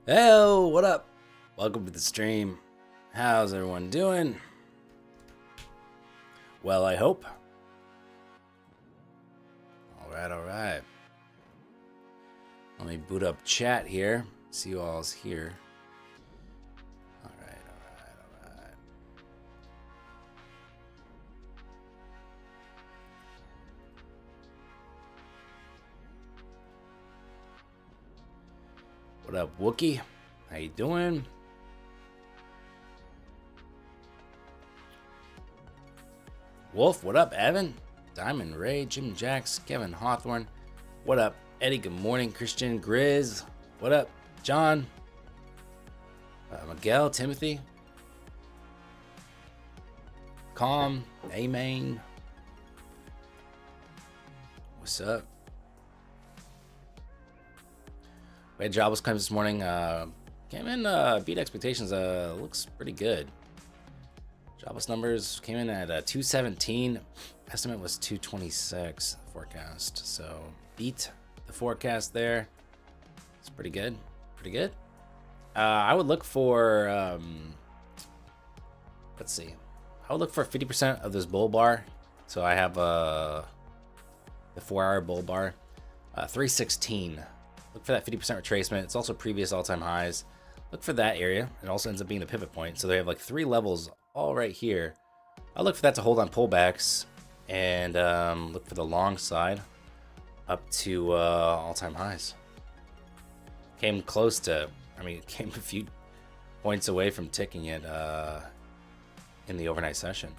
Hey, what up? Welcome to the stream. How's everyone doing? Well, I hope. Alright. Let me boot up chat here. See you all's here. Alright. What up, Wookie? How you doing? Wolf, what up, Evan? Diamond Ray, Jim Jacks, Kevin Hawthorne. What up, Eddie? Good morning, Christian Grizz. What up, John? Miguel, Timothy. Calm, Amen. What's up? We had jobless claims this morning. Came in, beat expectations. Looks pretty good. Jobless numbers came in at 217. Estimate was 226 forecast. So beat the forecast there. It's pretty good. I would look for, let's see. I would look for 50% of this bull bar. So I have the 4-hour bull bar, 316. Look for that 50% retracement. It's also previous all-time highs. Look for that area. It also ends up being a pivot point. So they have like 3 levels all right here. I'll look for that to hold on pullbacks and look for the long side up to all-time highs. Came close to, it came a few points away from ticking it in the overnight session.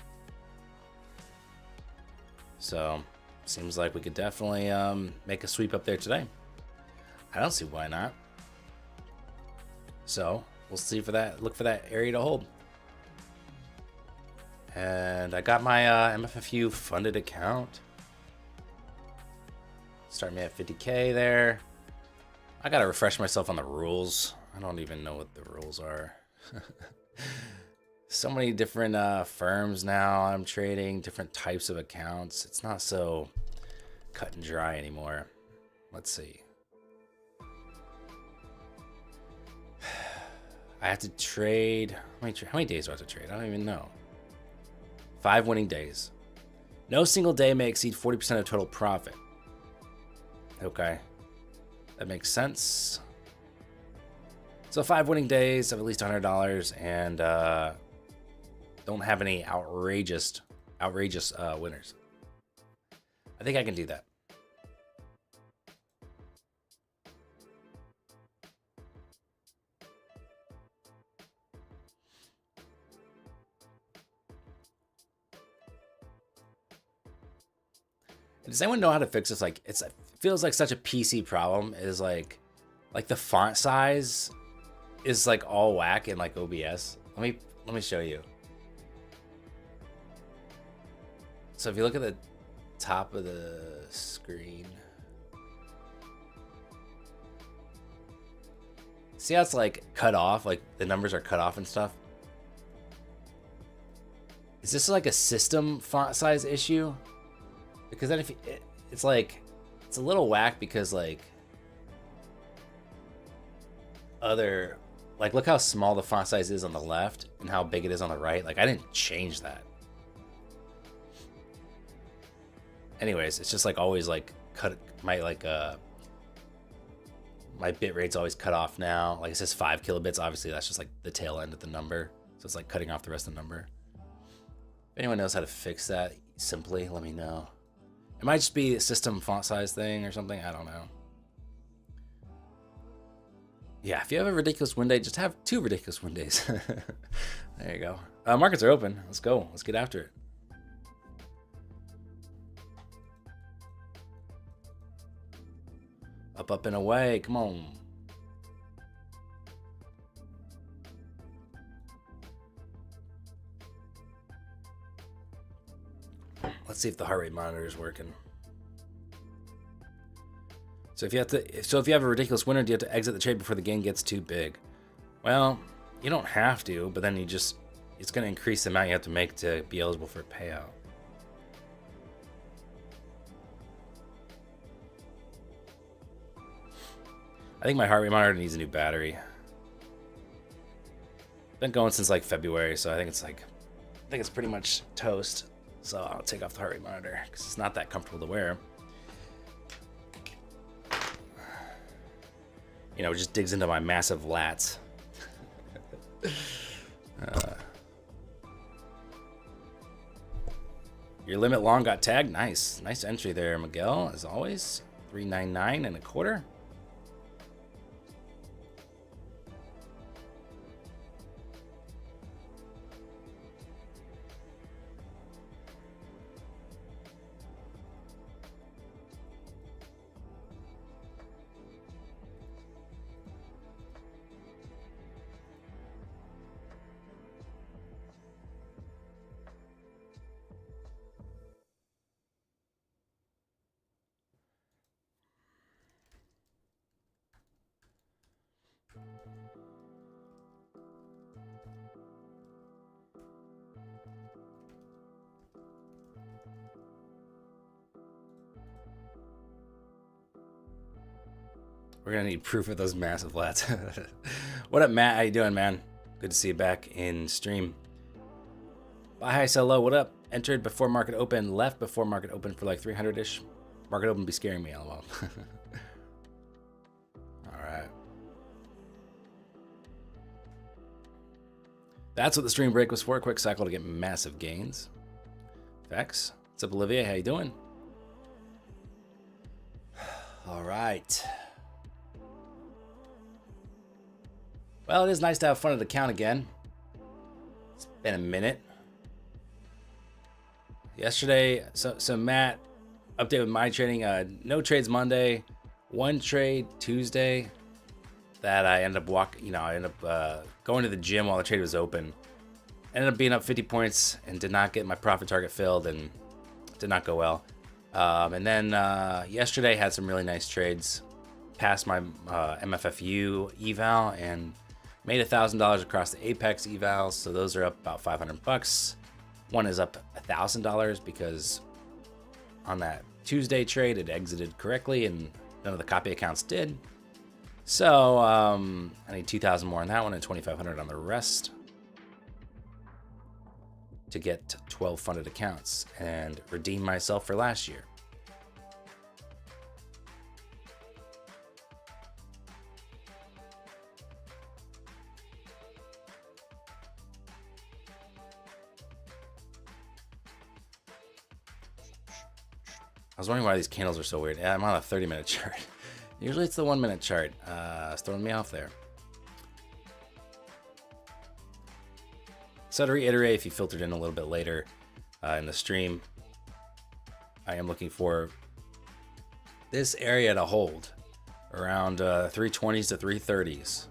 So seems like we could definitely make a sweep up there today. I don't see why not. So we'll see for that. Look for that area to hold. And I got my MFFU funded account. Start me at 50K there. I gotta refresh myself on the rules. I don't even know what the rules are. So many different firms now I'm trading, different types of accounts. It's not so cut and dry anymore. Let's see. I have to trade. How many days do I have to trade? I don't even know. 5 winning days. No single day may exceed 40% of total profit. Okay. That makes sense. So 5 winning days of at least $100 and don't have any outrageous winners. I think I can do that. Does anyone know how to fix this? Like, it feels like such a PC problem. Is like the font size is like all whack in like OBS. Let me show you. So if you look at the top of the screen, see how it's like cut off, like the numbers are cut off and stuff. Is this like a system font size issue? Because then it's like, it's a little whack because like look how small the font size is on the left and how big it is on the right. Like I didn't change that. Anyways, it's just like always like my bit rate's always cut off now. Like it says 5 kilobits. Obviously that's just like the tail end of the number. So it's like cutting off the rest of the number. If anyone knows how to fix that simply, let me know. It might just be a system font size thing or something. I don't know. Yeah, if you have a ridiculous win day, just have 2 ridiculous win days. There you go. Markets are open. Let's go. Let's get after it. Up and away. Come on. Let's see if the heart rate monitor is working. So if you have a ridiculous winner, do you have to exit the trade before the gain gets too big? Well, you don't have to, but then it's going to increase the amount you have to make to be eligible for a payout. I think my heart rate monitor needs a new battery. Been going since like February, so I think it's pretty much toast. So I'll take off the heart rate monitor because it's not that comfortable to wear. You know, it just digs into my massive lats. Your limit long got tagged. Nice entry there, Miguel, as always. 399 and a quarter. We're gonna need proof of those massive lats. What up, Matt? How you doing, man? Good to see you back in stream. Buy high, sell low. What up? Entered before market open, left before market open for like 300-ish. Market open be scaring me, lol. All right. That's what the stream break was for. A quick cycle to get massive gains. Vex. What's up, Olivia? How you doing? All right. Well, it is nice to have fun at the count again. It's been a minute. Yesterday, so Matt, update with my trading. No trades Monday, one trade Tuesday. That I ended up going to the gym while the trade was open. Ended up being up 50 points and did not get my profit target filled and did not go well. And then yesterday had some really nice trades. Passed my MFFU eval and made $1,000 across the Apex evals, so those are up about $500. One is up $1,000 because on that Tuesday trade it exited correctly and none of the copy accounts did. So I need 2,000 more on that one and 2,500 on the rest to get 12 funded accounts and redeem myself for last year. I was wondering why these candles are so weird. Yeah, I'm on a 30-minute chart. Usually it's the 1-minute chart. It's throwing me off there. So to reiterate, if you filtered in a little bit later in the stream, I am looking for this area to hold around 320s to 330s.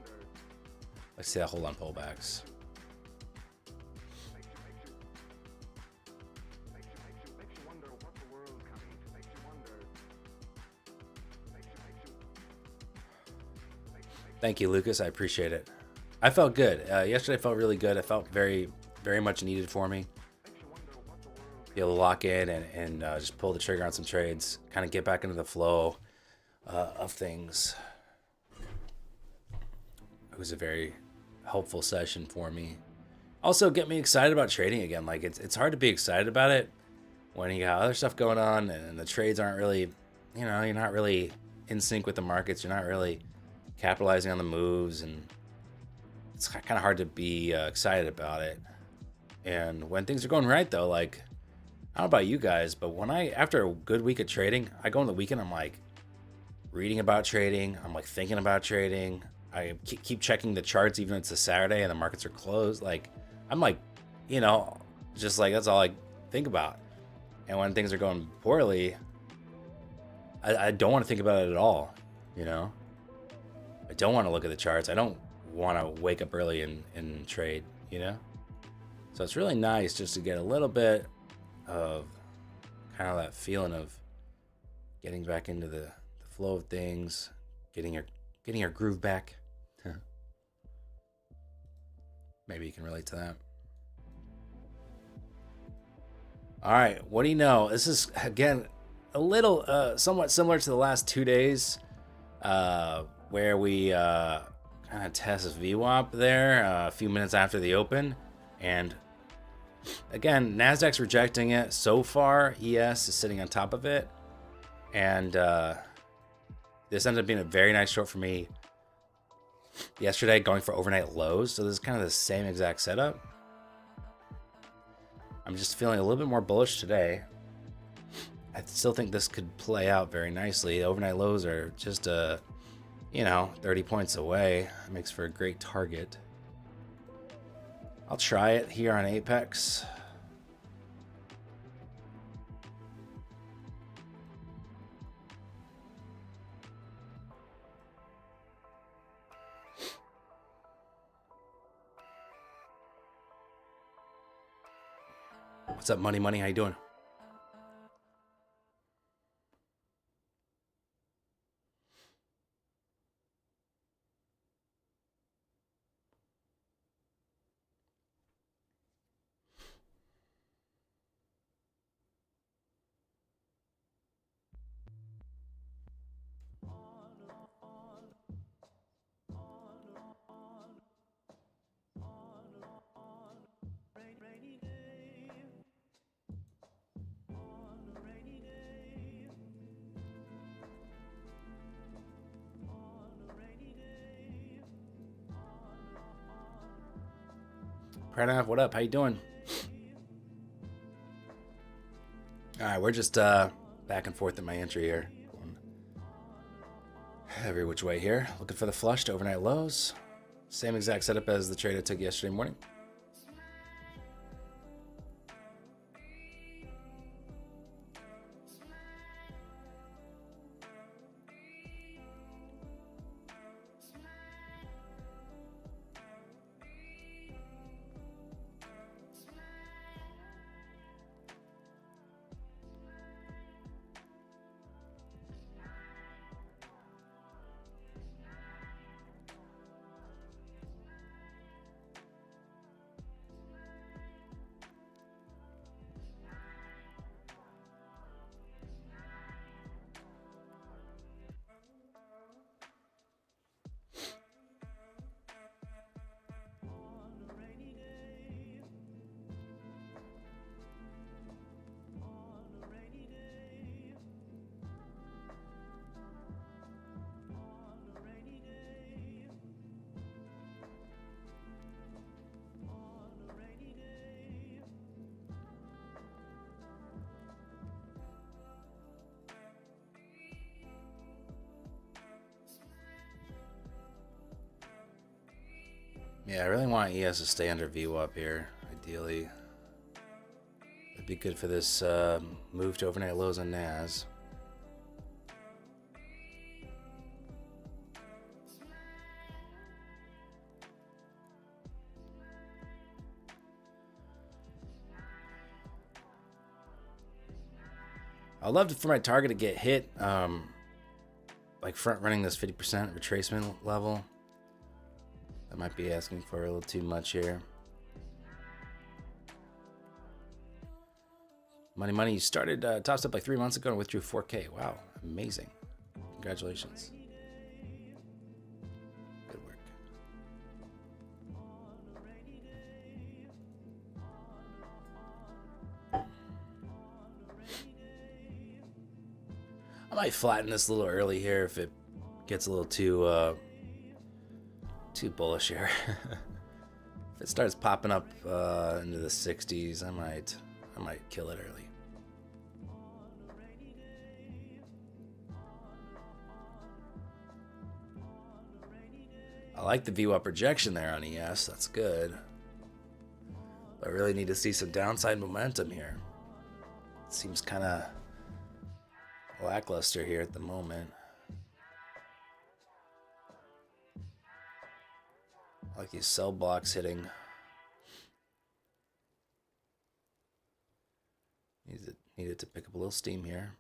Let's see that hold on pullbacks. Thank you, Lucas. I appreciate it. I felt good. Yesterday I felt really good. I felt very, very much needed for me. Be able to lock in and just pull the trigger on some trades, kind of get back into the flow of things. It was a very helpful session for me. Also, get me excited about trading again. Like it's hard to be excited about it when you got other stuff going on and the trades aren't really, you're not really in sync with the markets. You're not really capitalizing on the moves, and it's kind of hard to be excited about it. And when things are going right, though, like, I don't know about you guys, but after a good week of trading, I go on the weekend, I'm like reading about trading, I'm like thinking about trading, I keep checking the charts even if it's a Saturday and the markets are closed. Like, I'm like, just like that's all I think about. And when things are going poorly, I don't want to think about it at all. I don't want to look at the charts. I don't want to wake up early and trade, So it's really nice just to get a little bit of kind of that feeling of getting back into the flow of things, getting your groove back. Maybe you can relate to that. All right, what do you know? This is, again, a little somewhat similar to the last 2 days where we kind of test VWAP there a few minutes after the open. And again, NASDAQ's rejecting it. So far, ES is sitting on top of it. And this ended up being a very nice short for me yesterday, going for overnight lows. So this is kind of the same exact setup. I'm just feeling a little bit more bullish today. I still think this could play out very nicely. Overnight lows are just 30 points away. It makes for a great target. I'll try it here on Apex. What's up, Money Money? How you doing? Pranav, what up? How you doing? All right, we're just back and forth in my entry here. Going every which way here. Looking for the flush to overnight lows. Same exact setup as the trade I took yesterday morning. Yeah, I really want ES to stay under VWAP here, ideally. It'd be good for this move to overnight lows on NAS. I'd love for my target to get hit, like front running this 50% retracement level. I might be asking for a little too much here. Money Money, you started tossed up like 3 months ago and withdrew 4K. Wow, amazing. Congratulations. Good work. I might flatten this a little early here if it gets a little too bullish here. If it starts popping up into the 60s, I might kill it early. I like the VWAP projection there on ES. That's good. But I really need to see some downside momentum here. It seems kind of lackluster here at the moment. I like these sell blocks hitting. Needed to pick up a little steam here.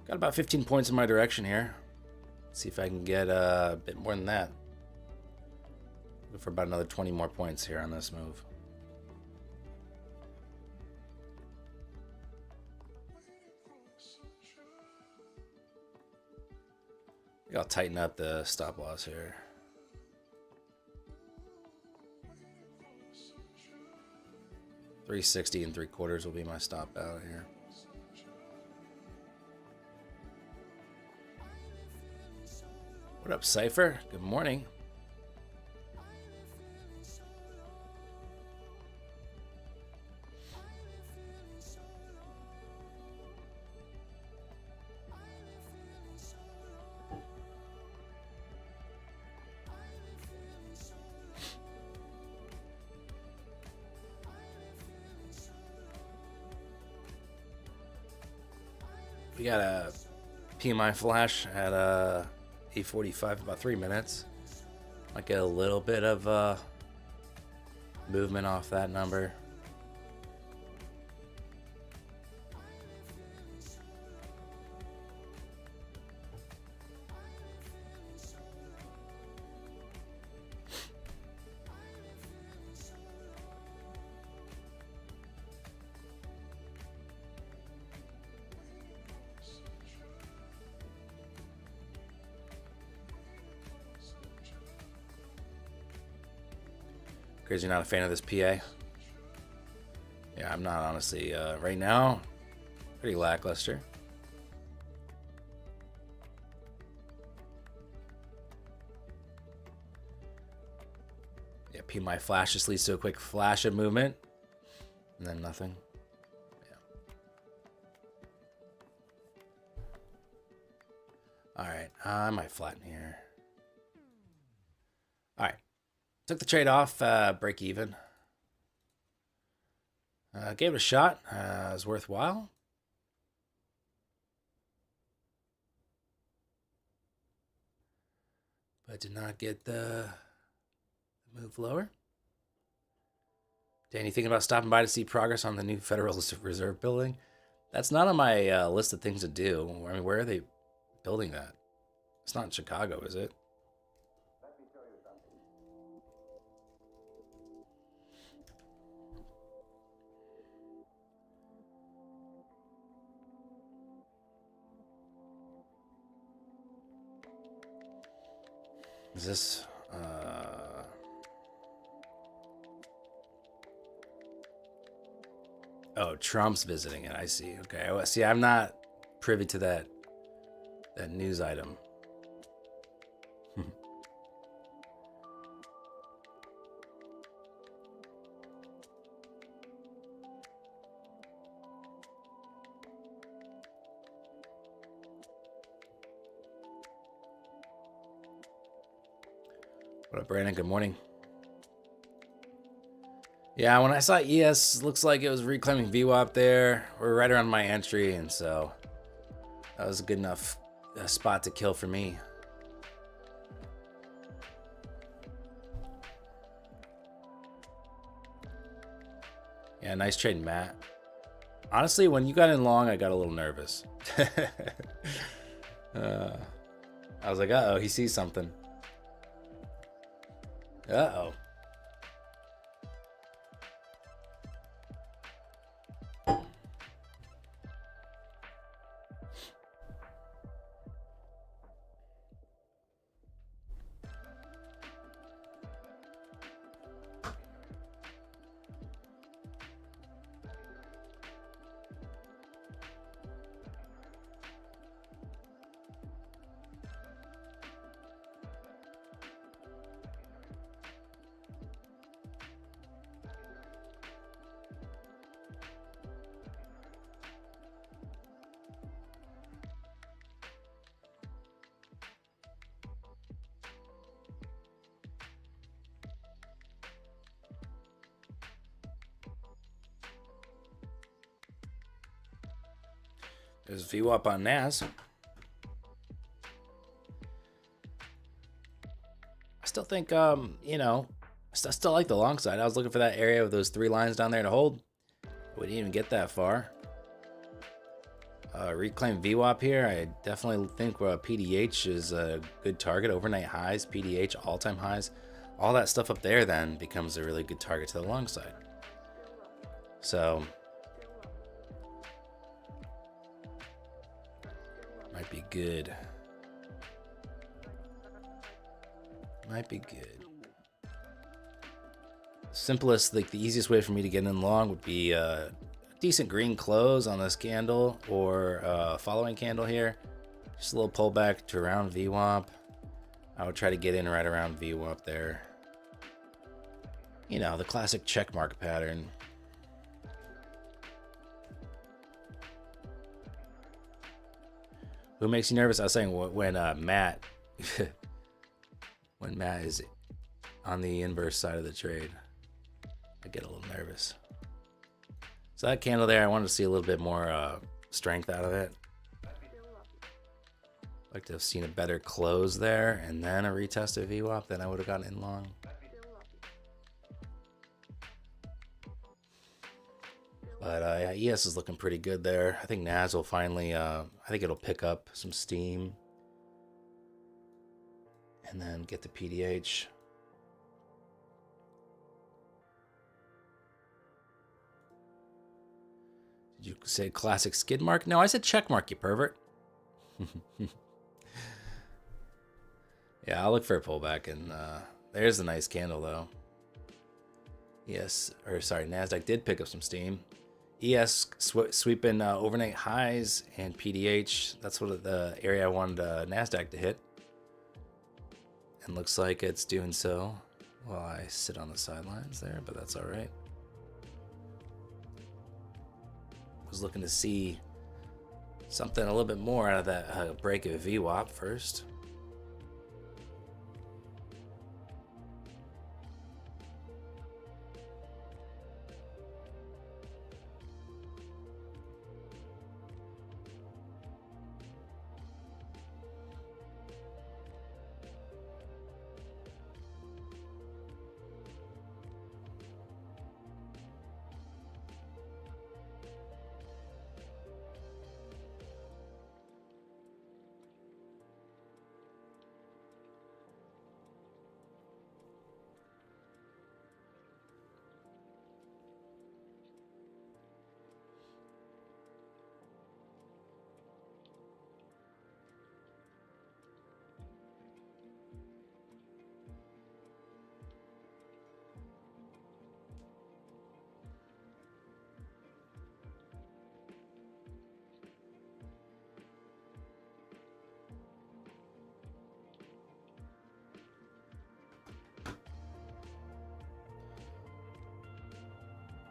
Got about 15 points in my direction here. Let's see if I can get a bit more than that. Looking for about another 20 more points here on this move. I think I'll tighten up the stop loss here. $360 3/4 will be my stop out here. What up, Cypher? Good morning. We got a PMI flash at 8:45, about 3 minutes. Might get a little bit of movement off that number. Crazy, you're not a fan of this PA? Yeah, I'm not, honestly. Right now, pretty lackluster. Yeah, PMI flash just leads to a quick flash of movement, and then nothing. Yeah. All right, I might flatten here. All right. Took the trade off, break even. Gave it a shot. It was worthwhile. But did not get the move lower. Danny, thinking about stopping by to see progress on the new Federal Reserve building? That's not on my list of things to do. I mean, where are they building that? It's not in Chicago, is it? Is this, oh, Trump's visiting it. I see. Okay. Well, see, I'm not privy to that news item. What up, Brandon? Good morning. Yeah, when I saw ES, looks like it was reclaiming VWAP there. We're right around my entry, and so that was a good enough spot to kill for me. Yeah, nice trade, Matt. Honestly, when you got in long, I got a little nervous. I was like, uh-oh, he sees something. Uh-oh. There's VWAP on NAS. I still think, you know, I still like the long side. I was looking for that area with those 3 lines down there to hold. We didn't even get that far. Reclaim VWAP here. I definitely think PDH is a good target. Overnight highs, PDH, all-time highs. All that stuff up there then becomes a really good target to the long side. So might be good. Might be good. Simplest, like the easiest way for me to get in long would be a decent green close on this candle or following candle here. Just a little pullback to around VWAP. I would try to get in right around VWAP there. You know, the classic check mark pattern. Who makes you nervous? I was saying when Matt when Matt is on the inverse side of the trade, I get a little nervous. So that candle there, I wanted to see a little bit more strength out of it. I'd like to have seen a better close there and then a retest of VWAP, then I would have gotten in long. But ES is looking pretty good there. I think NAS will finally, I think it'll pick up some steam. And then get the PDH. Did you say classic skid mark? No, I said check mark, you pervert. Yeah, I'll look for a pullback, and there's a nice candle though. NASDAQ did pick up some steam. ES sweeping overnight highs and PDH. That's what the area I wanted NASDAQ to hit. And looks like it's doing so while I sit on the sidelines there, but that's all right. Was looking to see something a little bit more out of that break of VWAP first.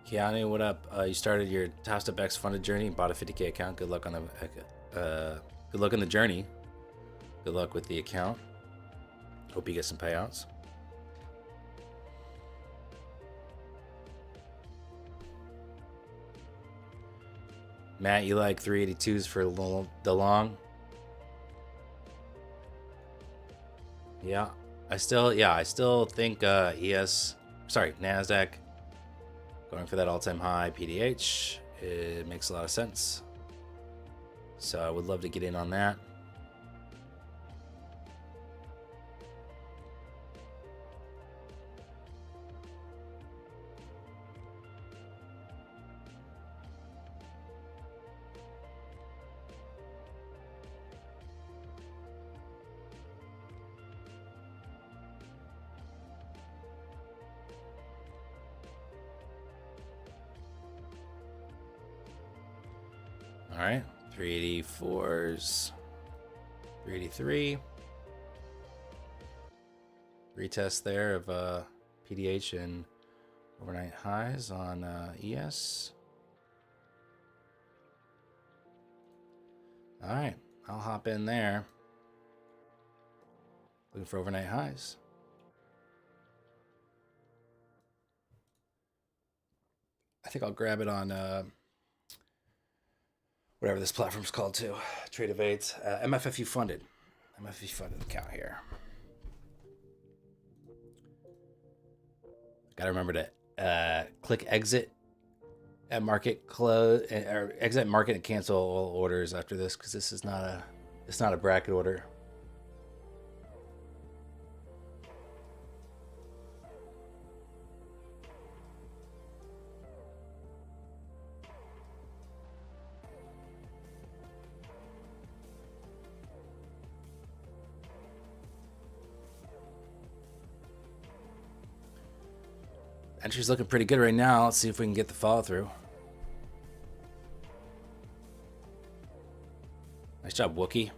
Keanu, what up? You started your Top X funded journey, bought a 50K account. Good luck on the journey. Good luck with the account. Hope you get some payouts. Matt, you like 382s for the long? Yeah, I still think NASDAQ going for that all-time high PDH. It makes a lot of sense. So I would love to get in on that. All right, 384s, 383. Retest there of PDH and overnight highs on ES. All right, I'll hop in there. Looking for overnight highs. I think I'll grab it on whatever this platform's called too. Trade Evades. MFFU funded. MFFU funded account here. Gotta remember to click exit At market close or exit market and cancel all orders after this because this is not a it's not a bracket order. Entry's looking pretty good right now. Let's see if we can get the follow through. Nice job, Wookie.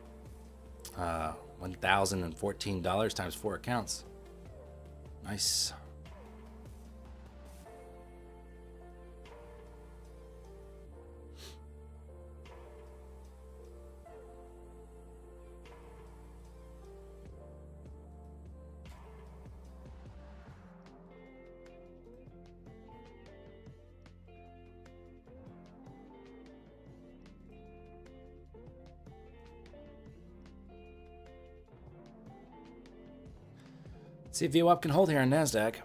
$1,014 times 4 accounts. Nice. See if VWAP can hold here on NASDAQ.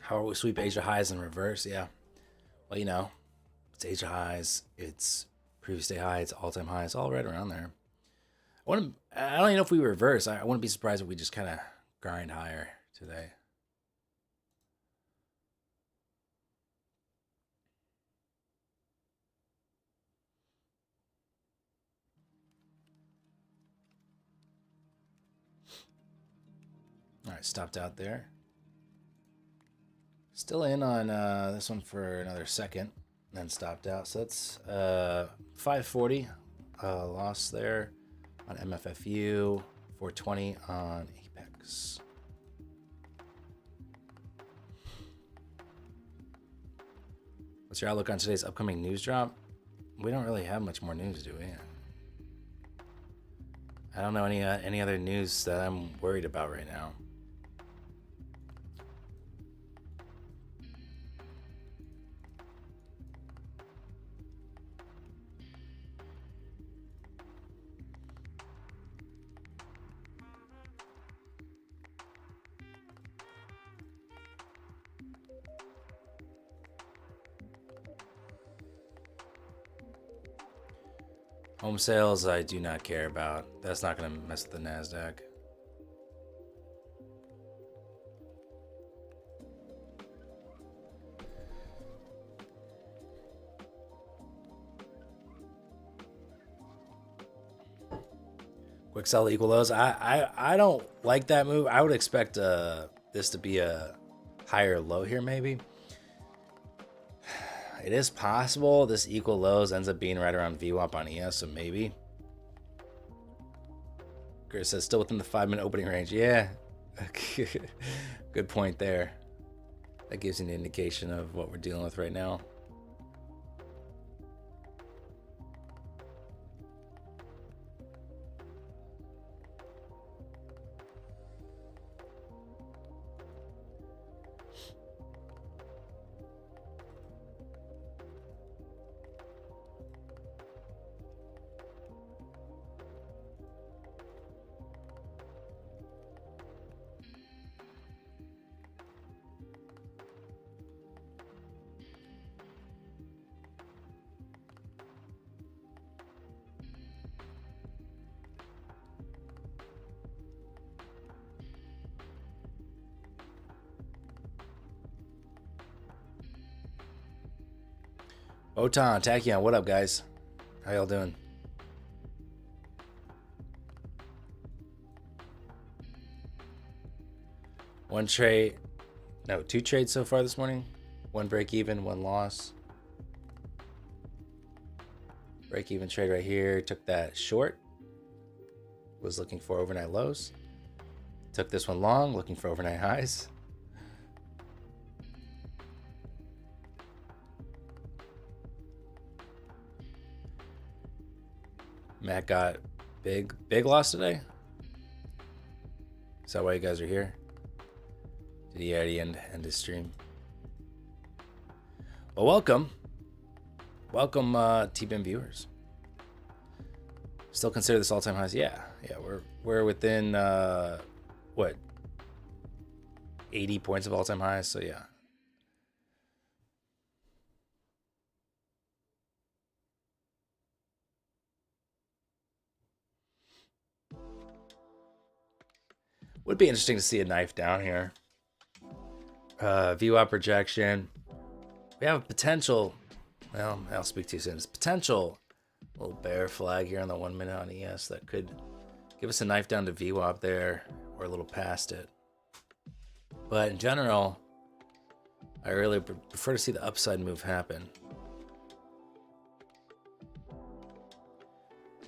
How we sweep Asia highs in reverse? Yeah. Well, you know, it's Asia highs, it's previous day highs, all-time highs, all right around there. I don't even know if we reverse. I wouldn't be surprised if we just kind of grind higher today. All right, stopped out there. Still in on this one for another second, then stopped out. So that's 540 loss there on MFFU, 420 on Apex. What's your outlook on today's upcoming news drop? We don't really have much more news, do we? I don't know any other news that I'm worried about right now. Home sales, I do not care about. That's not going to mess with the NASDAQ. Quick sell to equal lows. I don't like that move. I would expect this to be a higher low here, maybe. It is possible this equal lows ends up being right around VWAP on ES, so maybe. Chris says still within the 5-minute opening range. Yeah, good point there. That gives you an indication of what we're dealing with right now. Otan, Tachyon, what up, guys? How y'all doing? Two trades so far this morning. One break even, one loss. Break even trade right here. Took that short. Was looking for overnight lows. Took this one long, looking for overnight highs. Matt got big loss today. Is that why you guys are here? Did he already end his stream? Well, welcome T-BIM viewers. Still consider this all-time highs? Yeah, we're within what, 80 points of all-time highs. So yeah. Would be interesting to see a knife down here. VWAP projection. We have a potential. Well, I'll speak too soon. It's potential little bear flag here on the 1 minute on ES that could give us a knife down to VWAP there, or a little past it. But in general, I really prefer to see the upside move happen.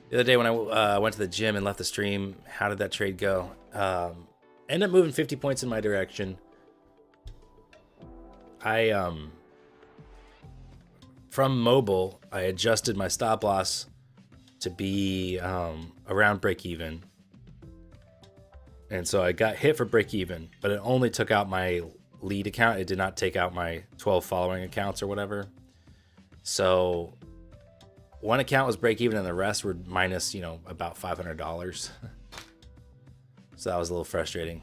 The other day when I went to the gym and left the stream, how did that trade go? Ended up moving 50 points in my direction. From mobile, I adjusted my stop loss to be around break even. And so I got hit for break even, but it only took out my lead account. It did not take out my 12 following accounts or whatever. So one account was break even and the rest were minus, about $500. So that was a little frustrating.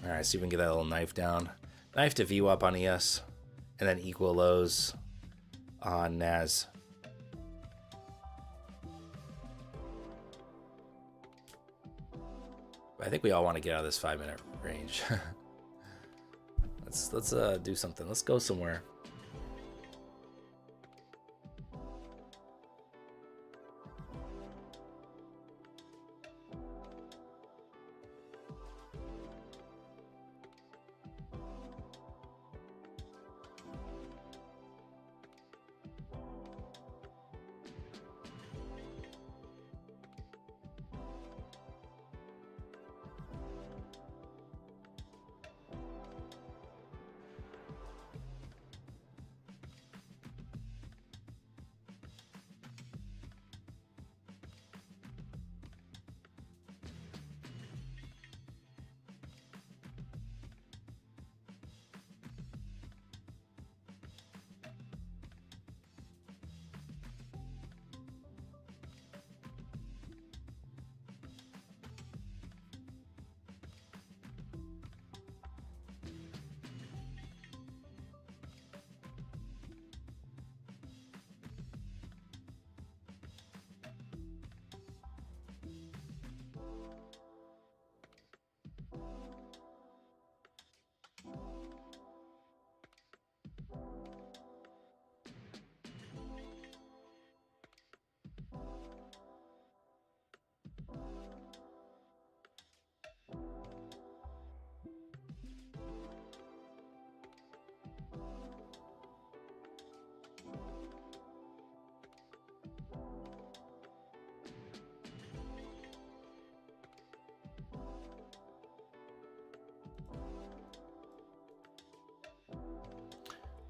All right, see if we can get that little knife down. Knife to VWAP on ES, and then equal lows on NAS. I think we all want to get out of this 5-minute range. Let's do something. Let's go somewhere.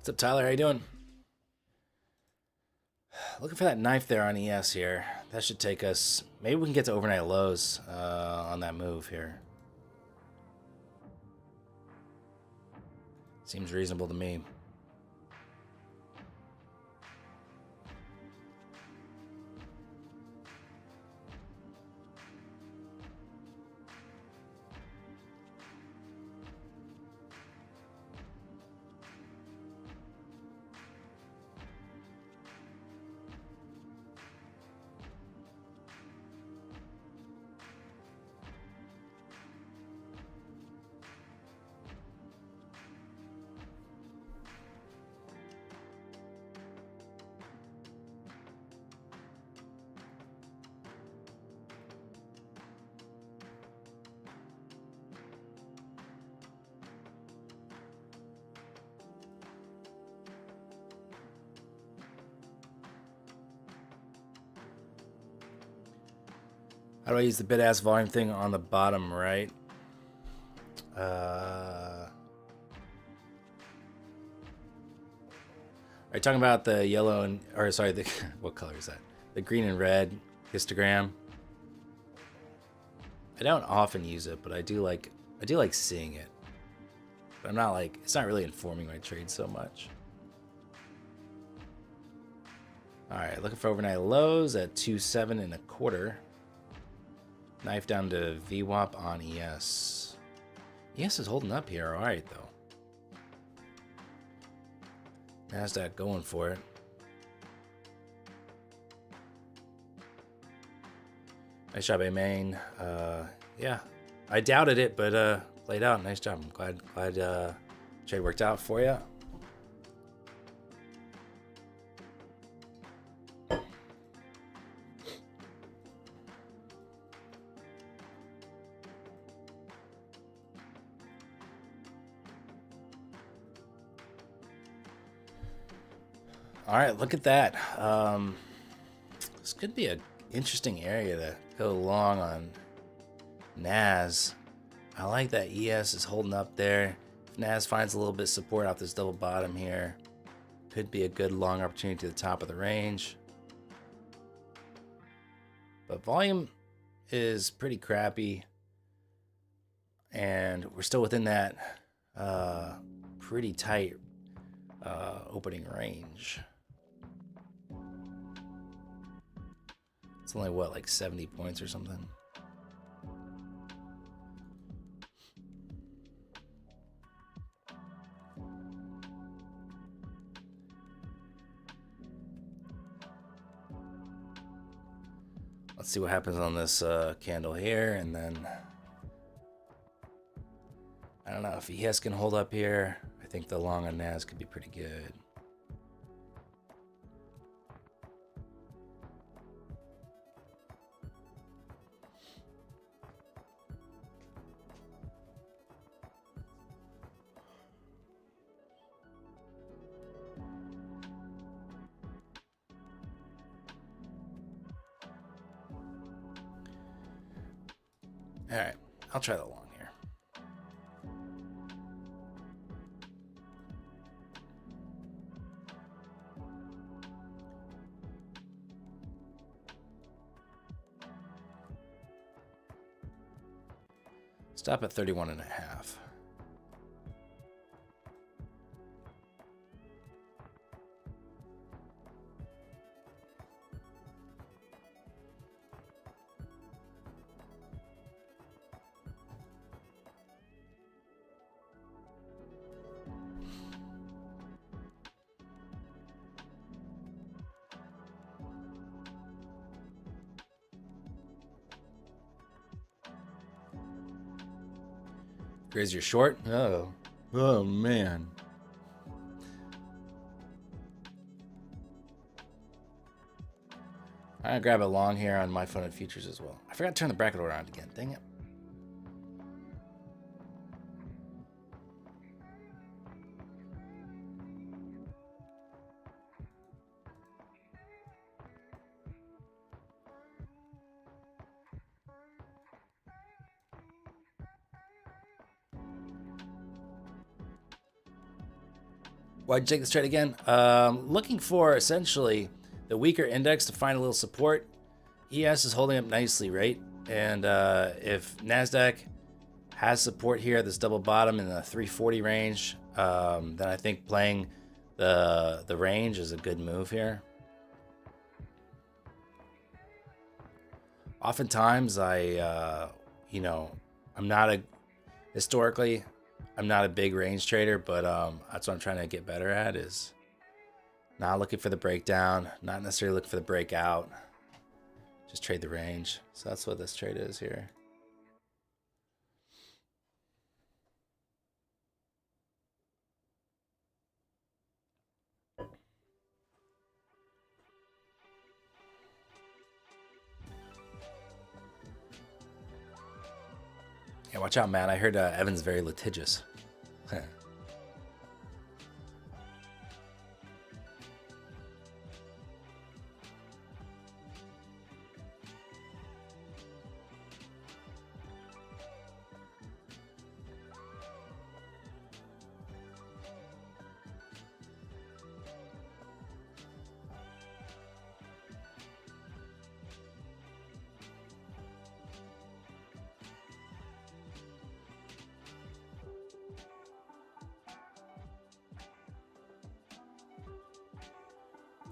What's up, Tyler? How you doing? Looking for that knife there on ES here. That should take us... Maybe we can get to overnight lows on that move here. Seems reasonable to me. How do I use the bid-ask volume thing on the bottom right? Are you talking about the yellow and, or sorry, the what color is that? The green and red histogram. I don't often use it, but I do like seeing it. But I'm not like, it's not really informing my trade so much. All right, looking for overnight lows at 2.725. Knife down to VWAP on ES. ES is holding up here, all right though. NASDAQ going for it. Nice job, A-Main. Yeah, I doubted it, but played out. Nice job. I'm glad trade worked out for you. All right, look at that. This could be an interesting area to go long on NAS. I like that ES is holding up there. If NAS finds a little bit of support off this double bottom here, could be a good long opportunity to the top of the range. But volume is pretty crappy, and we're still within that pretty tight opening range. It's only what, like 70 points or something. Let's see what happens on this candle here, and then I don't know if ES can hold up here. I think the long on NAS could be pretty good. All right, I'll try the long here. Stop at 31.5. Graze your short? Oh man. I'm gonna grab a long here on my funded futures as well. I forgot to turn the bracket order on again. Dang it. Why'd you take this trade again? Looking for essentially the weaker index to find a little support. ES is holding up nicely, right? And if NASDAQ has support here at this double bottom in the 340 range, then I think playing the range is a good move here. Oftentimes historically, I'm not a big range trader, but that's what I'm trying to get better at, is not looking for the breakdown, not necessarily looking for the breakout, just trade the range. So that's what this trade is here. Yeah, watch out, Matt. I heard Evan's very litigious.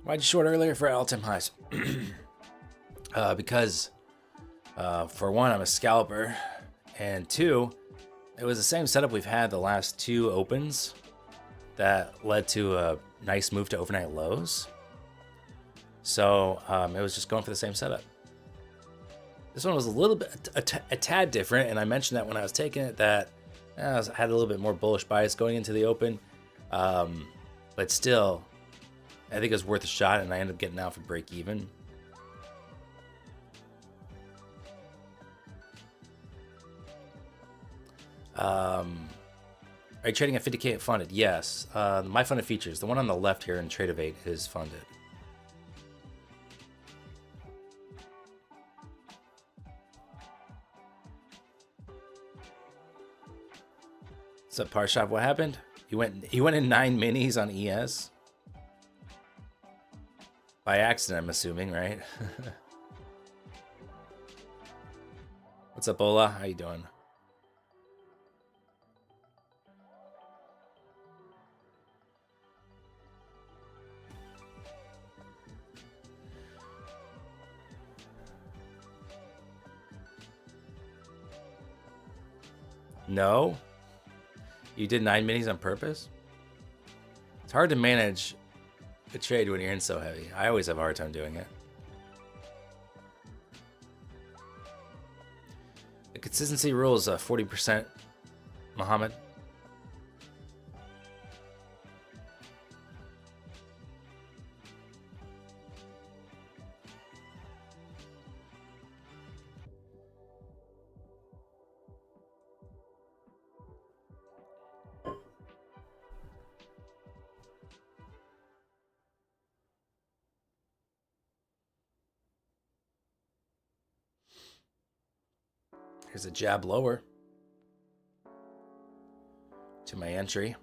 Why'd you short earlier for all-time highs? Because for one, I'm a scalper, and two, it was the same setup we've had the last two opens that led to a nice move to overnight lows. So it was just going for the same setup. This one was a little bit, a tad different, and I mentioned that when I was taking it that I had a little bit more bullish bias going into the open, but still, I think it was worth a shot, and I ended up getting out for break even. Are you trading at 50K funded? Yes. My funded features, the one on the left here in Trade of 8 is funded. What's up, Parshov? What happened? You went in 9 minis on ES? By accident, I'm assuming, right? What's up, Ola? How you doing? No? You did 9 minis on purpose? It's hard to manage a trade when you're in so heavy. I always have a hard time doing it. The consistency rule is 40%, Muhammad. Here's a jab lower to my entry.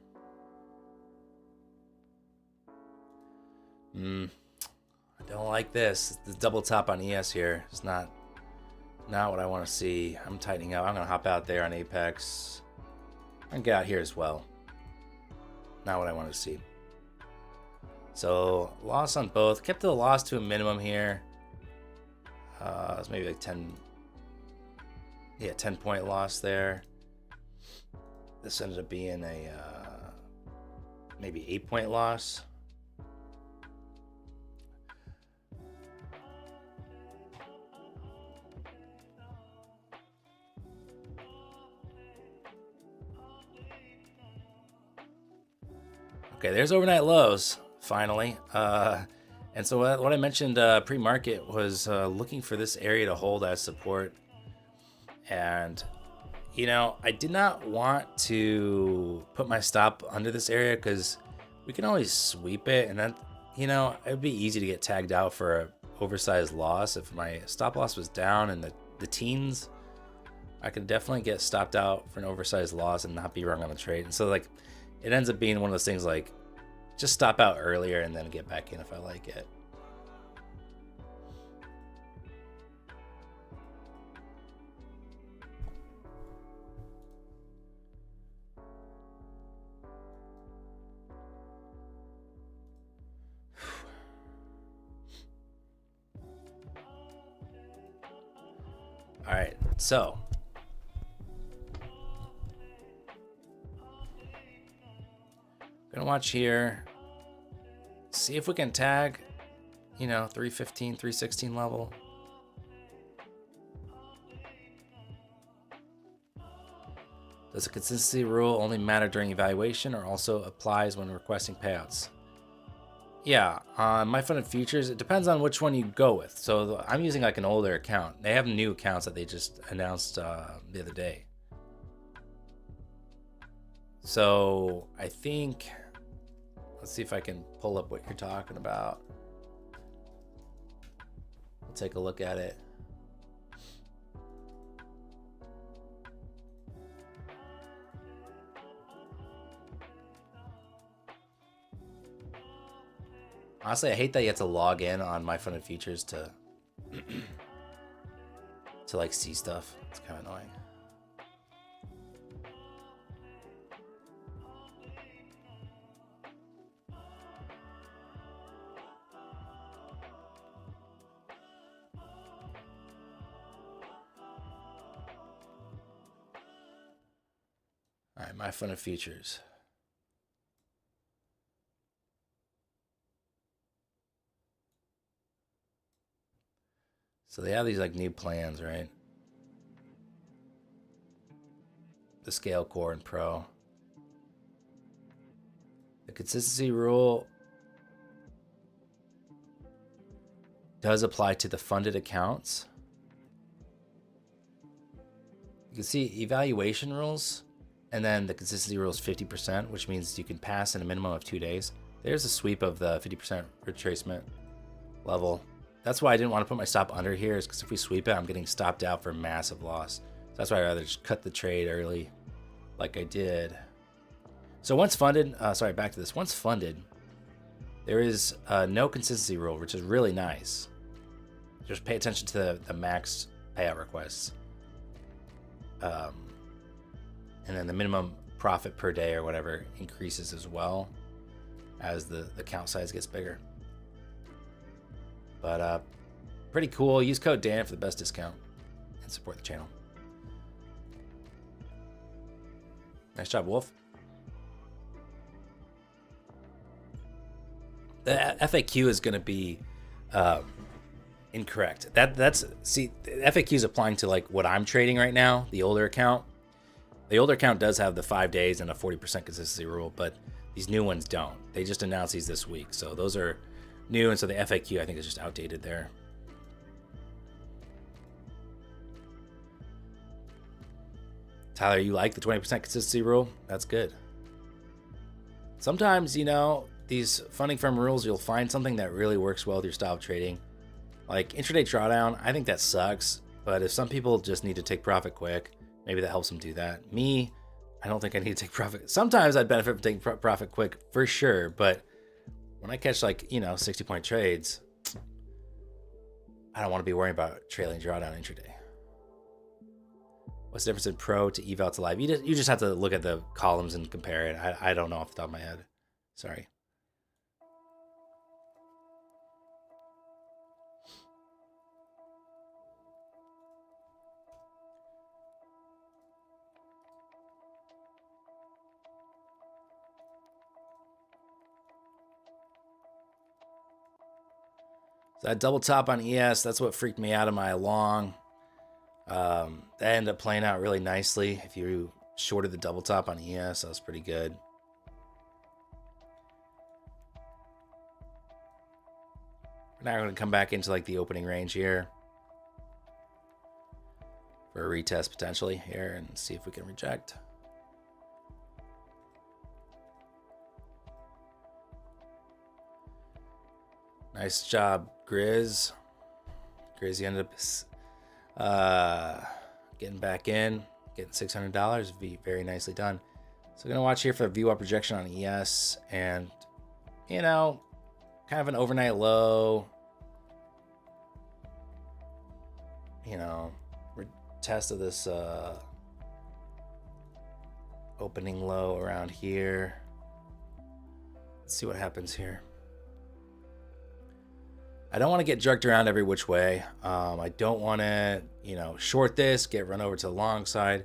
I don't like this. The double top on ES here is not what I want to see. I'm tightening up. I'm going to hop out there on Apex. I can get out here as well. Not what I want to see. So loss on both. Kept the loss to a minimum here. It's maybe like 10. Yeah, 10-point loss there. This ended up being a maybe 8-point loss. Okay, there's overnight lows finally. And so what I mentioned pre-market was looking for this area to hold as support. And, you know, I did not want to put my stop under this area because we can always sweep it. And then, you know, it would be easy to get tagged out for an oversized loss. If my stop loss was down in the teens, I could definitely get stopped out for an oversized loss and not be wrong on the trade. And so, like, it ends up being one of those things like, just stop out earlier and then get back in if I like it. All right, so gonna watch here, see if we can tag, you know, 315, 316 level. Does the consistency rule only matter during evaluation or also applies when requesting payouts? Yeah, on my funded futures, it depends on which one you go with. So I'm using like an older account. They have new accounts that they just announced the other day. So I think, let's see if I can pull up what you're talking about. We'll take a look at it. Honestly, I hate that you have to log in on my funded futures to to like see stuff. It's kind of annoying. right, my fun of futures. So they have these like new plans, right? The scale core and pro. The consistency rule does apply to the funded accounts. You can see evaluation rules, and then the consistency rule is 50%, which means you can pass in a minimum of 2 days. There's a sweep of the 50% retracement level. That's why I didn't want to put my stop under here, is because if we sweep it, I'm getting stopped out for massive loss. So that's why I'd rather just cut the trade early, like I did. So once funded, sorry, back to this. Once funded, there is no consistency rule, which is really nice. Just pay attention to the max payout requests. And then the minimum profit per day or whatever increases as well as the account size gets bigger. But pretty cool. Use code Dan for the best discount and support the channel. Nice job, Wolf. The FAQ is going to be incorrect. See, the FAQ is applying to like what I'm trading right now, the older account. The older account does have the 5 days and a 40% consistency rule, but these new ones don't. They just announced these this week, so those are new, and so the FAQ I think is just outdated there. Tyler, you like the 20% consistency rule? That's good. Sometimes, you know, these funding firm rules, you'll find something that really works well with your style of trading. Like intraday drawdown, I think that sucks, but if some people just need to take profit quick, maybe that helps them do that. Me, I don't think I need to take profit. Sometimes I'd benefit from taking profit quick for sure, but when I catch like, you know, 60-point trades, I don't want to be worrying about trailing drawdown intraday. What's the difference in pro to eval to live? You just have to look at the columns and compare it. I don't know off the top of my head. Sorry. So that double top on ES, that's what freaked me out of my long. That ended up playing out really nicely. If you shorted the double top on ES, that was pretty good. We're now going to come back into like the opening range here for a retest potentially here and see if we can reject. Nice job, Grizz. Grizz, you ended up getting back in, getting $600. Very nicely done. So we're going to watch here for a VWAP projection on ES and, you know, kind of an overnight low. You know, test of this opening low around here. Let's see what happens here. I don't want to get jerked around every which way. I don't want to, you know, short this, get run over to the long side.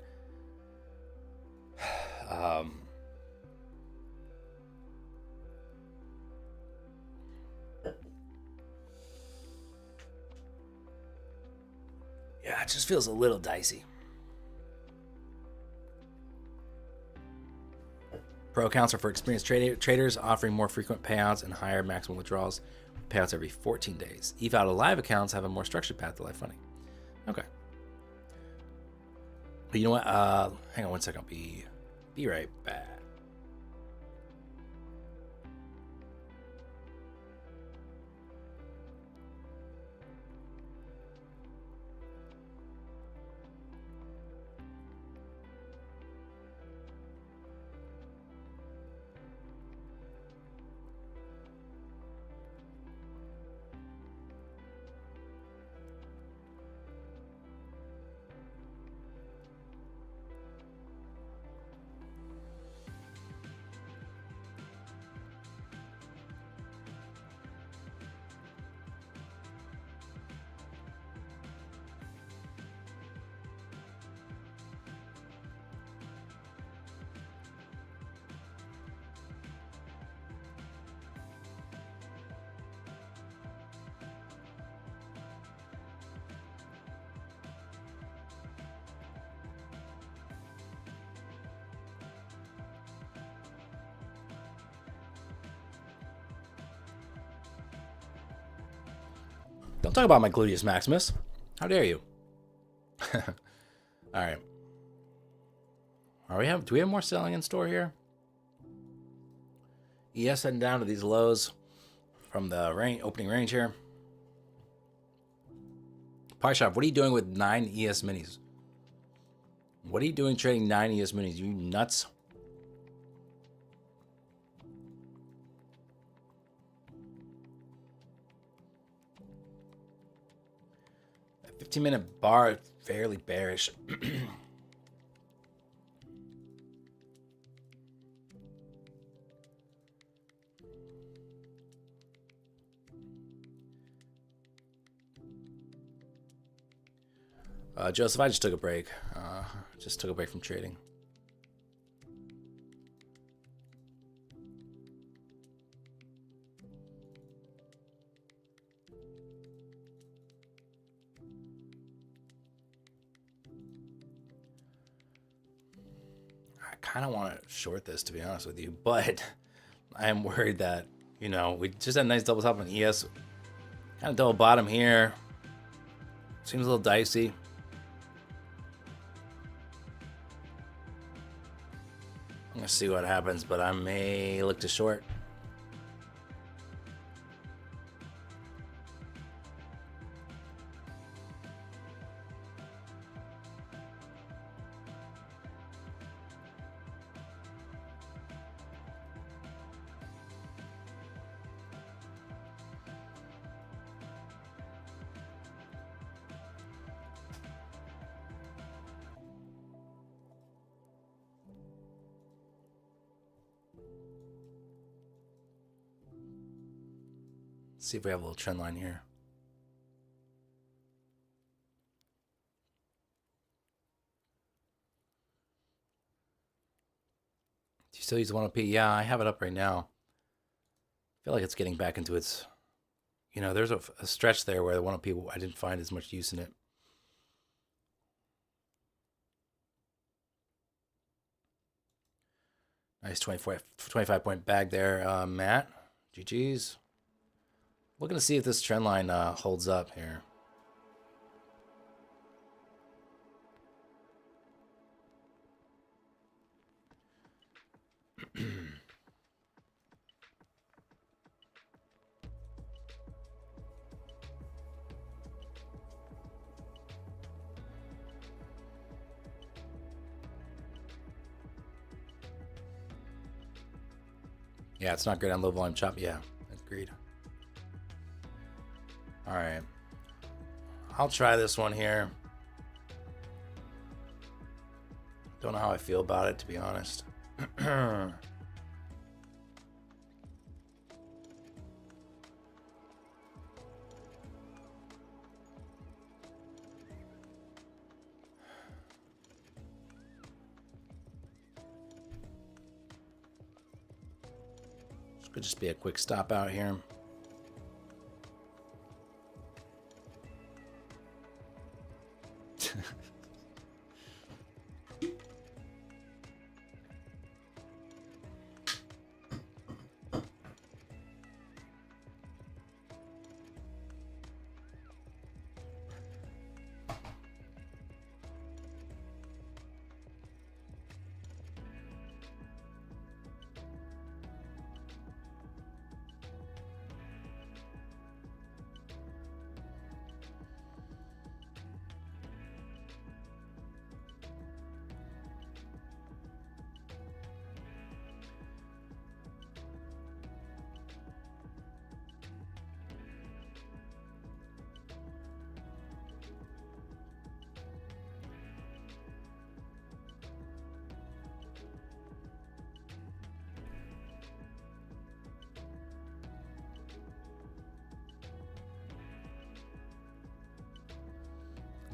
Yeah, it just feels a little dicey. Pro accounts are for experienced traders offering more frequent payouts and higher maximum withdrawals. Payouts every 14 days. Eval to live accounts have a more structured path to live funding. Okay. But you know what? Hang on one second. I'll be right back. Don't talk about my gluteus maximus. How dare you? All right. Do we have more selling in store here? ES heading down to these lows from the opening range here. Pie Shop, what are you doing with 9 ES minis? What are you doing trading 9 ES minis? You nuts? A 15-minute bar, fairly bearish. Joseph, I just took a break. Just took a break from trading. I kind of want to short this, to be honest with you, but I am worried that, you know, we just had a nice double top on ES. Kind of double bottom here. Seems a little dicey. I'm going to see what happens, but I may look to short. See if we have a little trend line here. Do you still use the 1OP? Yeah, I have it up right now. I feel like it's getting back into its, you know, there's a stretch there where the 1OP, I didn't find as much use in it. Nice 25 point bag there, Matt. GG's. Looking to see if this trend line holds up here. Yeah, it's not great on low volume chop. Yeah, agreed. All right. I'll try this one here. Don't know how I feel about it, to be honest. This could just be a quick stop out here.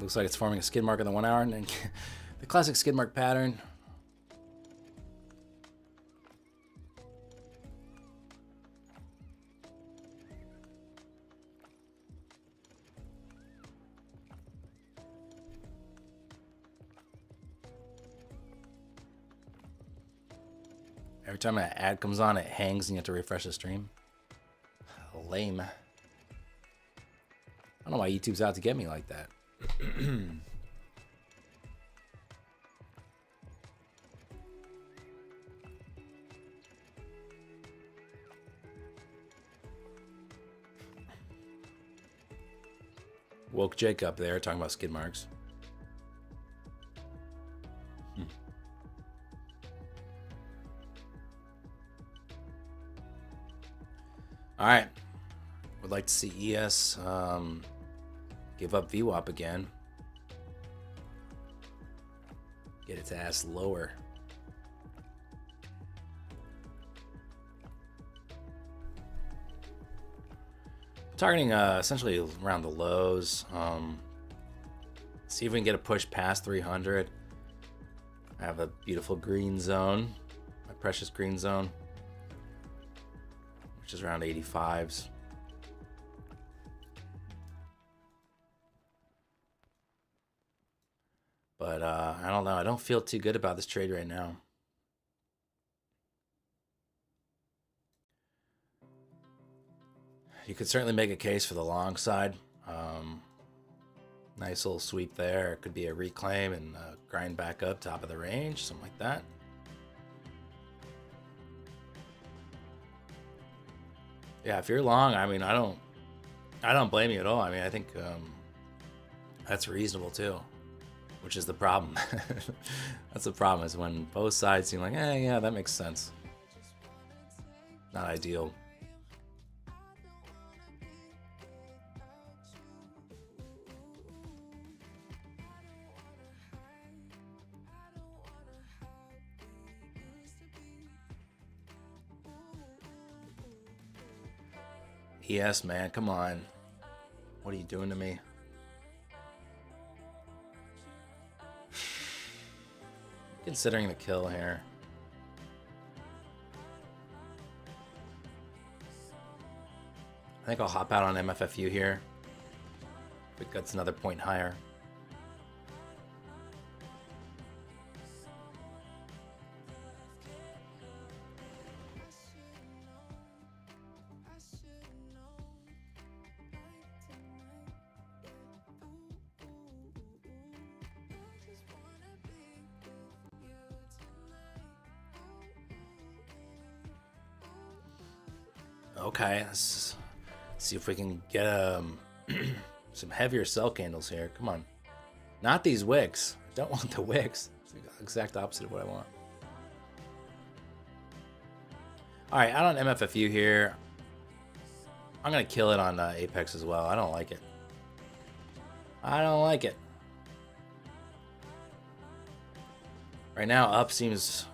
Looks like it's forming a skid mark in the 1 hour, and then the classic skid mark pattern. Every time an ad comes on, it hangs and you have to refresh the stream. Lame. don't know why YouTube's out to get me like that. Woke Jake up there talking about skid marks. All right. Would like to see ES give up VWAP again. Get its ass lower. Targeting essentially around the lows. See if we can get a push past 300. I have a beautiful green zone, my precious green zone, which is around 85s. But I don't know. I don't feel too good about this trade right now. You could certainly make a case for the long side. Nice little sweep there. It could be a reclaim and grind back up top of the range, something like that. Yeah, if you're long, I mean, I don't blame you at all. I mean, I think that's reasonable too, which is the problem. That's the problem, is when both sides seem like, yeah, that makes sense. Not ideal. Yes, man, come on. What are you doing to me? Considering the kill here. I think I'll hop out on MFFU here. If it gets another point higher. Okay, let's see if we can get some heavier cell candles here. Come on. Not these wicks. I don't want the wicks. It's the exact opposite of what I want. Alright, out on MFFU here. I'm going to kill it on Apex as well. I don't like it. I don't like it. Right now, up seems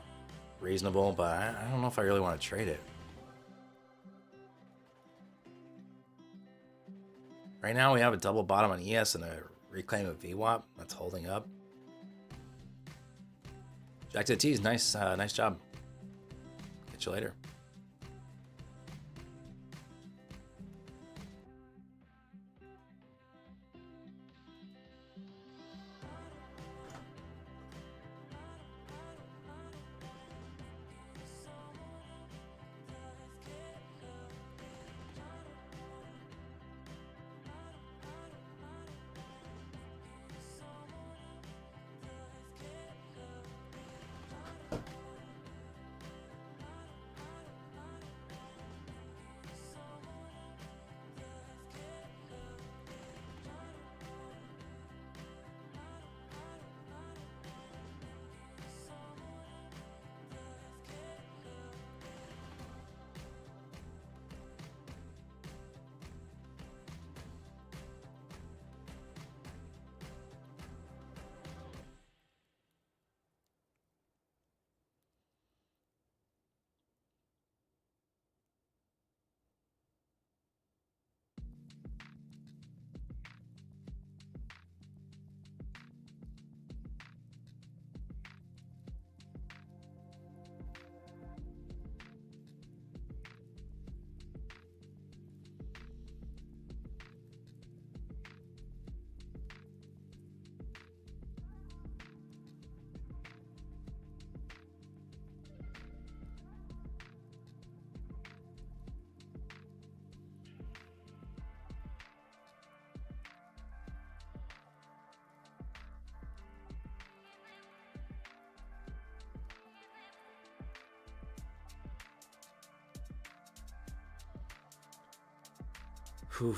reasonable, but I don't know if I really want to trade it. Right now we have a double bottom on ES and a reclaim of VWAP that's holding up. Jack to the T's, nice job. Catch you later. Whew.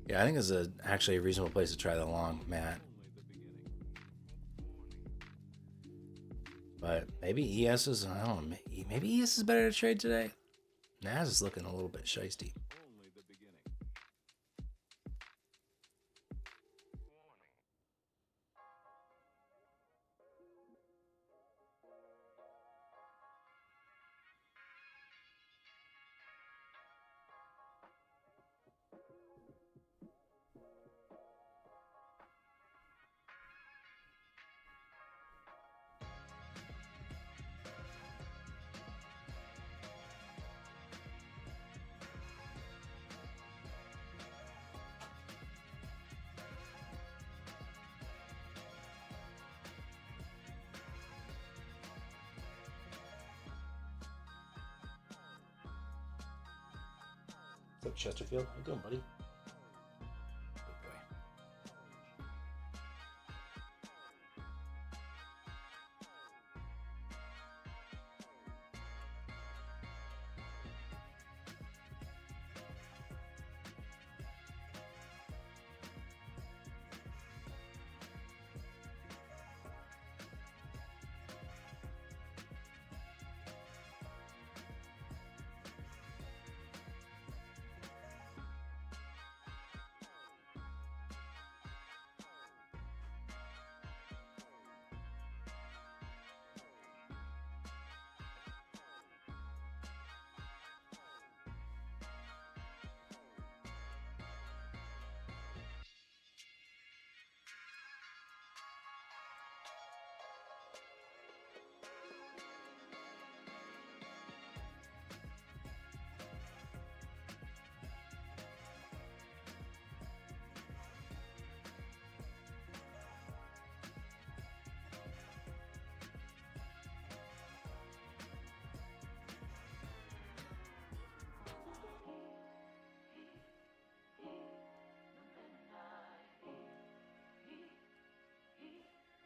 Yeah, I think this is actually a reasonable place to try the long, Matt. But maybe ES is, I don't know, maybe ES is better to trade today. Nas is looking a little bit shiesty. What's up, Chesterfield? How you doing, buddy? Good boy.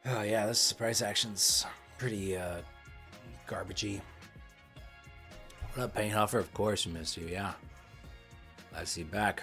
Oh yeah, this price action's pretty garbagey. What up, Painthoffer? Of course we missed you, yeah. Glad to see you back.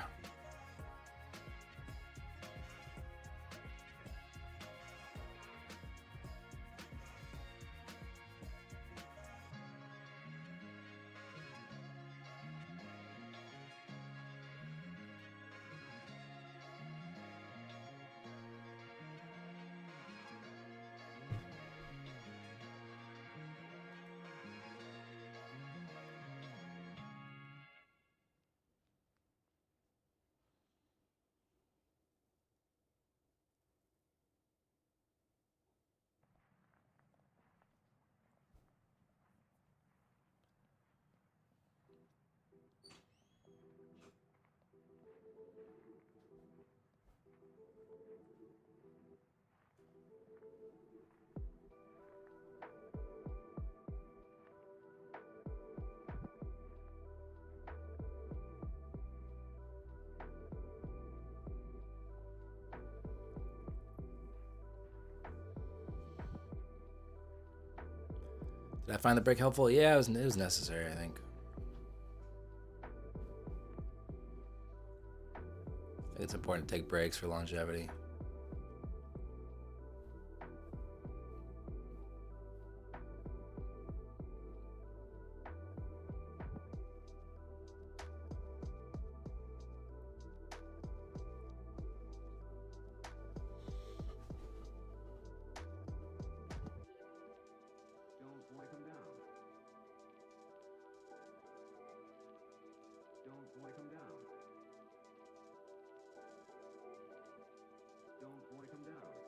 Did I find the break helpful? Yeah, it was necessary, I think. I think it's important to take breaks for longevity.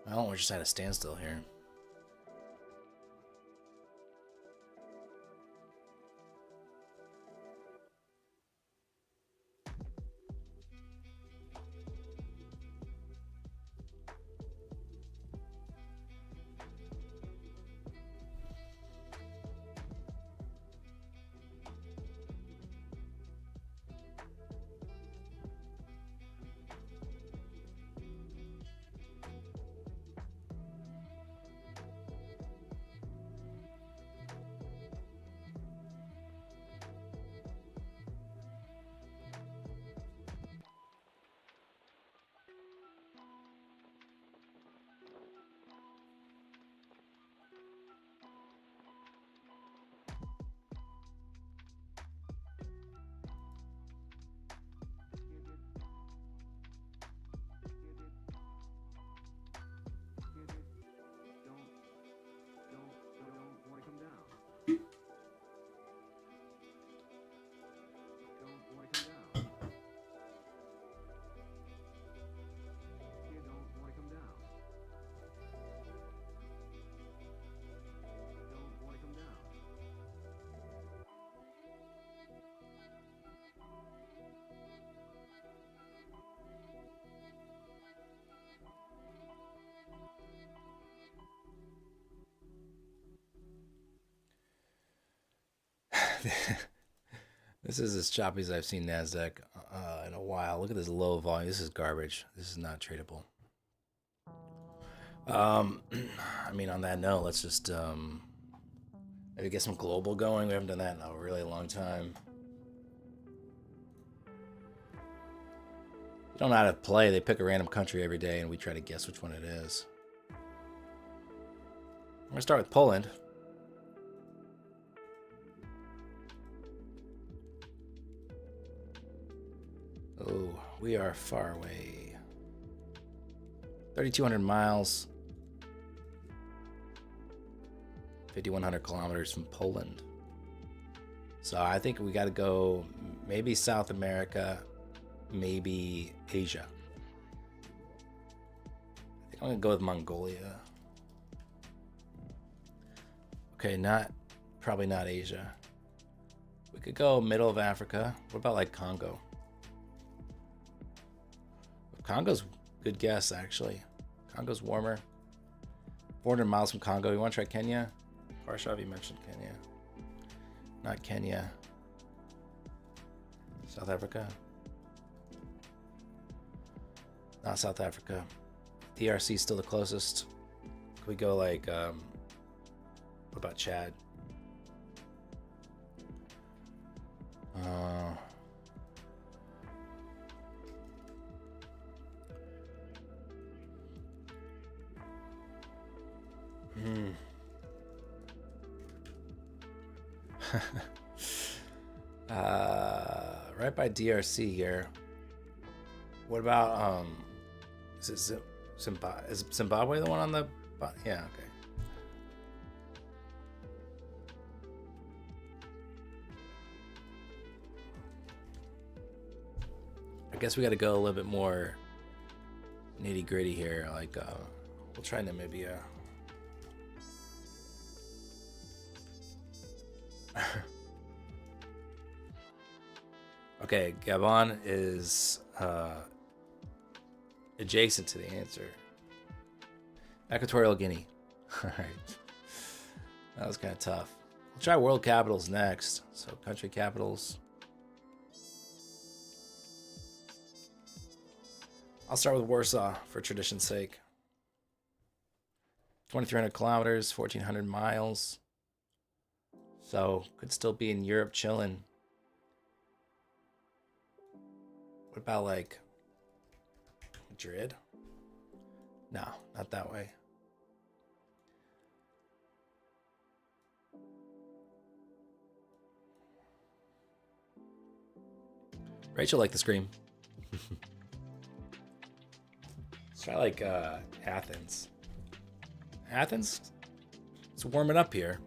Well, we're just at a standstill here. This is as choppy as I've seen NASDAQ in a while. Look at this low volume. This is garbage. This is not tradable. I mean, on that note, let's just maybe get some global going. We haven't done that in a really long time. You don't know how to play. They pick a random country every day, and we try to guess which one it is. I'm going to start with Poland. Oh, we are far away. 3,200 miles. 5,100 kilometers from Poland. So I think we got to go maybe South America, maybe Asia. I think I'm going to go with Mongolia. Okay, probably not Asia. We could go middle of Africa. What about like Congo? Congo's a good guess, actually. Congo's warmer. 400 miles from Congo. You want to try Kenya? Parshav, you mentioned Kenya. Not Kenya. South Africa? Not South Africa. DRC is still the closest. Could we go like, what about Chad? Right by DRC here. What about is it Zimbabwe? Is Zimbabwe the one on the? Yeah, okay. I guess we got to go a little bit more nitty gritty here. Like, we'll try Namibia. Okay, Gabon is adjacent to the answer. Equatorial Guinea. All right. That was kind of tough. We'll try world capitals next. So country capitals. I'll start with Warsaw for tradition's sake. 2,300 kilometers, 1,400 miles. So could still be in Europe chilling. What about like Madrid? No, not that way. Rachel liked the scream. Let's try like Athens. Athens? It's warming up here.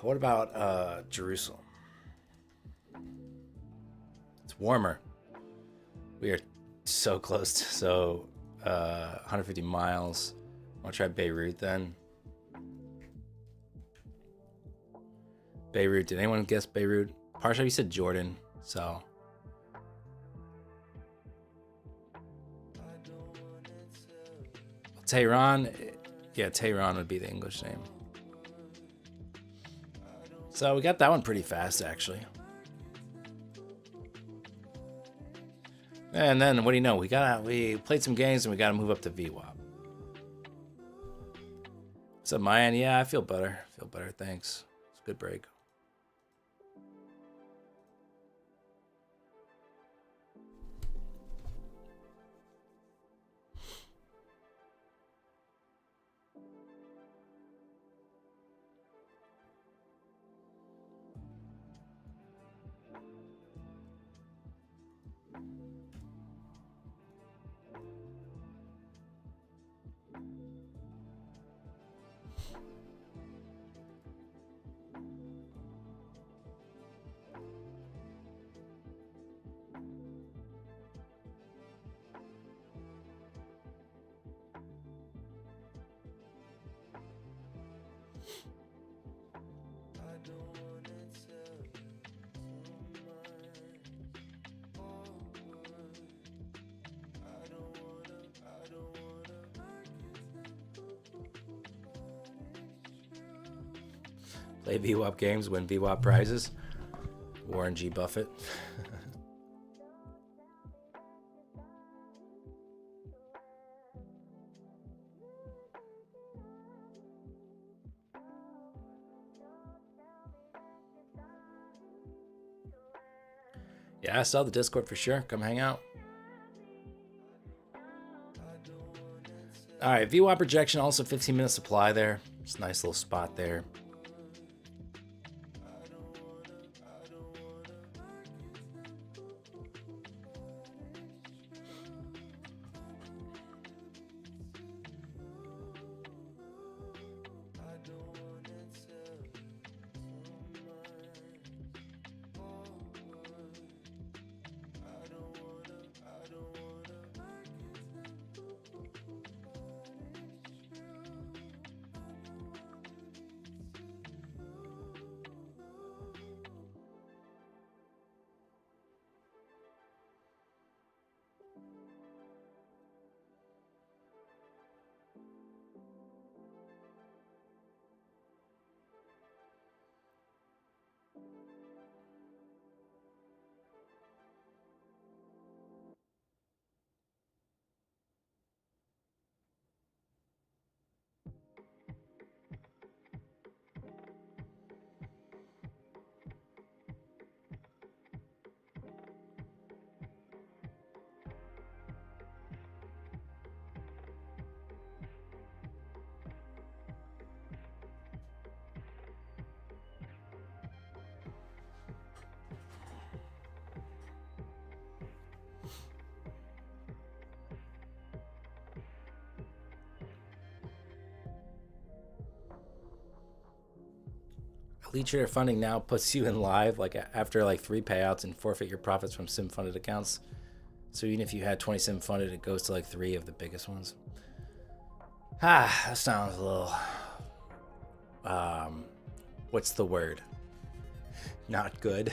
What about Jerusalem? It's warmer. We are so close to 150 miles. Want to try Beirut then? Beirut. Did anyone guess Beirut? Parsha, you said Jordan. So. Tehran. Yeah, Tehran would be the English name. So we got that one pretty fast, actually. And then what do you know? We played some games and we got to move up to VWAP. What's up, Mayan? Yeah, I feel better. Thanks. It's a good break. Play VWAP games, win VWAP prizes. Warren G. Buffett. Yeah, I saw the Discord for sure. Come hang out. All right, VWAP projection, also 15-minute supply there. It's a nice little spot there. Lead trader funding now puts you in live like after like 3 payouts and forfeit your profits from sim funded accounts. So even if you had 20 sim funded, it goes to like 3 of the biggest ones. That sounds a little what's the word? Not good.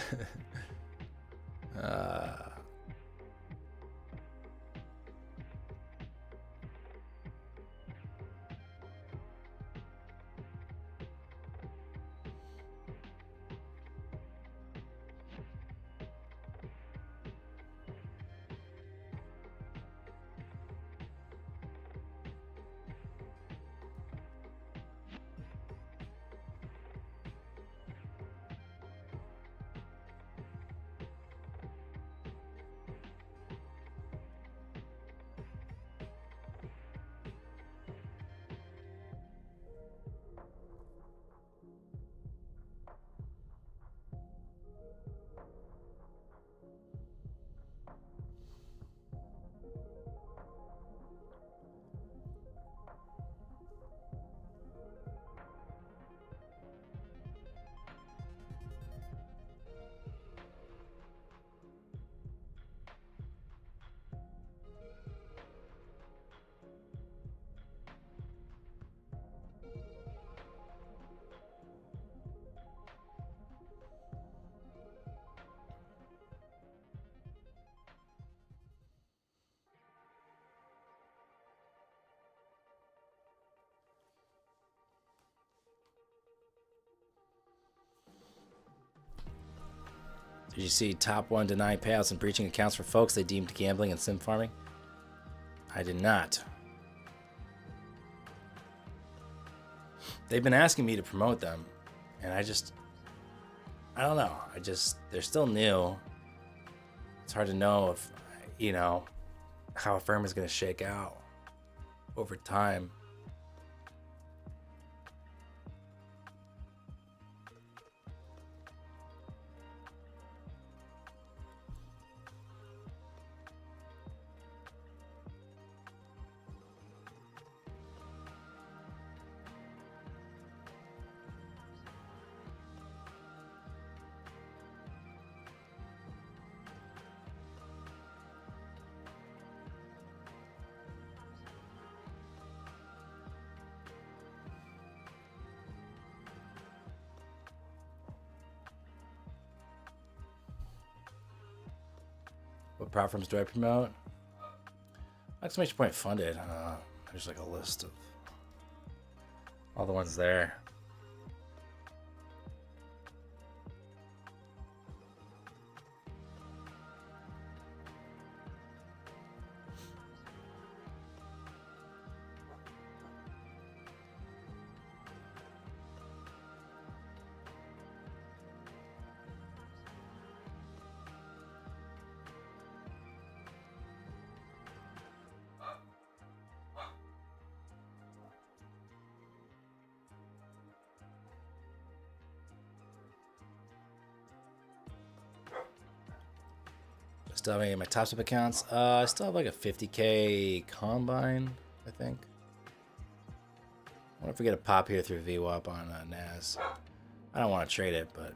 Did you see top one denying payouts and breaching accounts for folks they deemed gambling and sim farming? I did not. They've been asking me to promote them, and I don't know. They're still new. It's hard to know if, how a firm is going to shake out over time. What platforms do I promote? Exclamation point funded. There's like a list of all the ones there. Still have any of my top step accounts? I still have like a 50k combine, I think. I wonder if we get a pop here through VWAP on NAS. I don't want to trade it, but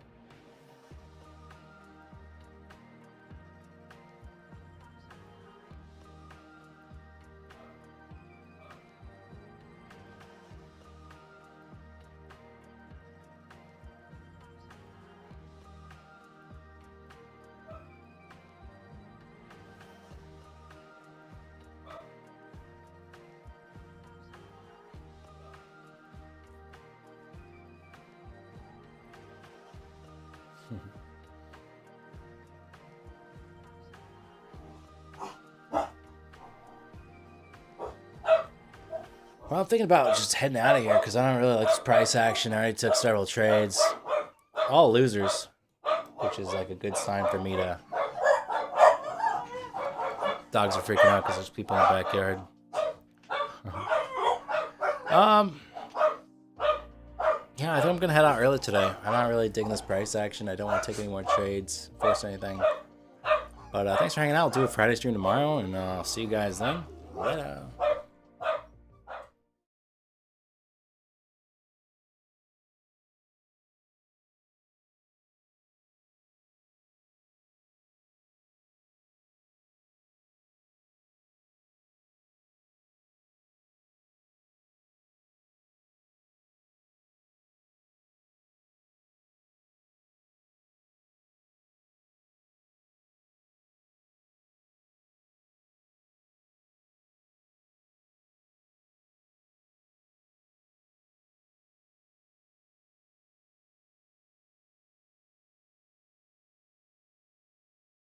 well, I'm thinking about just heading out of here because I don't really like this price action. I already took several trades. All losers, which is like a good sign for me to... Dogs are freaking out because there's people in the backyard. Yeah, I think I'm going to head out early today. I'm not really digging this price action. I don't want to take any more trades, force anything. But thanks for hanging out. We'll do a Friday stream tomorrow, and I'll see you guys then. Later.